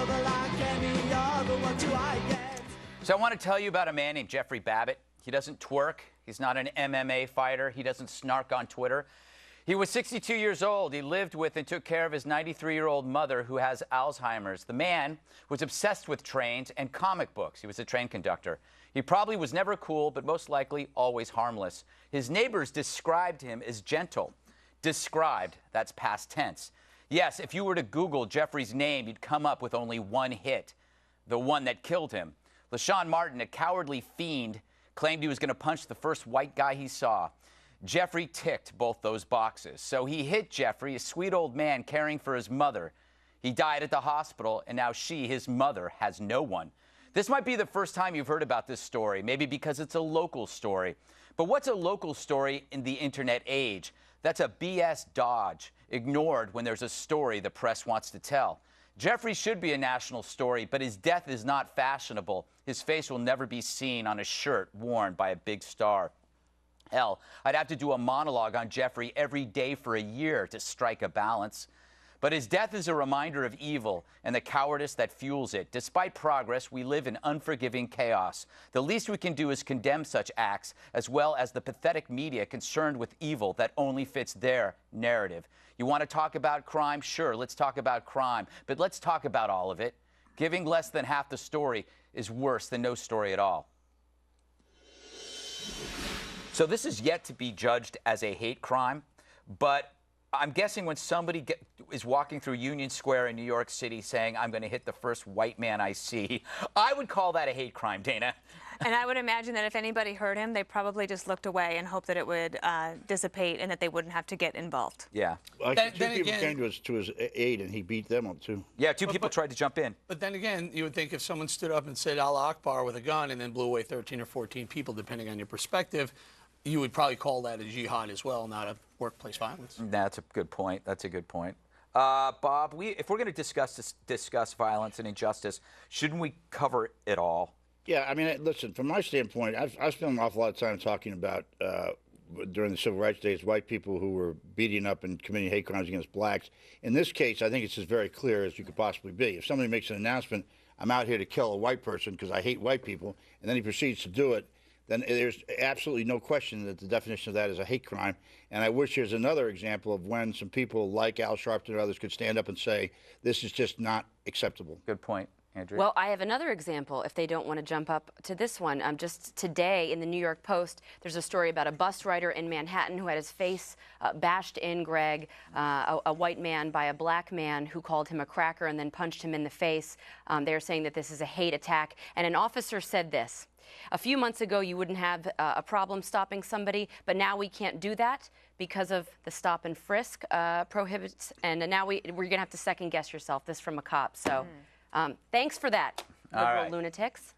lover like any other. What do I get? So I want to tell you about a man named Jeffrey Babbitt. He doesn't twerk. He's not an MMA fighter. He doesn't snark on Twitter. He was 62 years old. He lived with and took care of his 93-year-old mother who has Alzheimer's. The man was obsessed with trains and comic books. He was a train conductor. He probably was never cool, but most likely always harmless. His neighbors described him as gentle. Described, that's past tense. Yes, if you were to Google Jeffrey's name, you'd come up with only one hit, the one that killed him. LaShawn Martin, a cowardly fiend, claimed he was going to punch the first white guy he saw. Jeffrey ticked both those boxes. So he hit Jeffrey, a sweet old man caring for his mother. He died at the hospital, and now she, his mother, has no one. This might be the first time you've heard about this story, maybe because it's a local story. But what's a local story in the internet age? That's a BS dodge, ignored when there's a story the press wants to tell. Jeffrey should be a national story, but his death is not fashionable. His face will never be seen on a shirt worn by a big star. Hell, I'd have to do a monologue on Jeffrey every day for a year to strike a balance. But his death is a reminder of evil and the cowardice that fuels it. Despite progress, we live in unforgiving chaos. The least we can do is condemn such acts, as well as the pathetic media concerned with evil that only fits their narrative. You want to talk about crime? Sure, let's talk about crime. But let's talk about all of it. Giving less than half the story is worse than no story at all. So this is yet to be judged as a hate crime, but I'm guessing when somebody is walking through Union Square in New York City saying, I'm going to hit the first white man I see, I would call that a hate crime, Dana. And I would imagine that if anybody heard him, they probably just looked away and hoped that it would dissipate and that they wouldn't have to get involved. Yeah. Well, two people came to his aid, and he beat them up, too. Yeah, two people tried to jump in. But then again, you would think if someone stood up and said Allah Akbar with a gun and then blew away 13 or 14 people, depending on your perspective, you would probably call that a jihad as well, not a workplace violence. That's a good point. That's a good point. Bob, if we're going to discuss violence and injustice, shouldn't we cover it all? Yeah, I mean, listen, from my standpoint, I've spent an awful lot of time talking about, during the Civil Rights days, white people who were beating up and committing hate crimes against blacks. In this case, I think it's as very clear as you could possibly be. If somebody makes an announcement, I'm out here to kill a white person because I hate white people, and then he proceeds to do it, then there's absolutely no question that the definition of that is a hate crime. And I wish there's another example of when some people like Al Sharpton and others could stand up and say, this is just not acceptable. Good point. Andrea? Well, I have another example if they don't want to jump up to this one. Just today in the New York Post, there's a story about a bus rider in Manhattan who had his face bashed in, Greg, a white man by a black man who called him a cracker and then punched him in the face. They're saying that this is a hate attack. And an officer said this: a few months ago, you wouldn't have a problem stopping somebody, but now we can't do that because of the stop and frisk prohibits, and now we're going to have to second guess yourself. This from a cop. So thanks for that, liberal lunatics.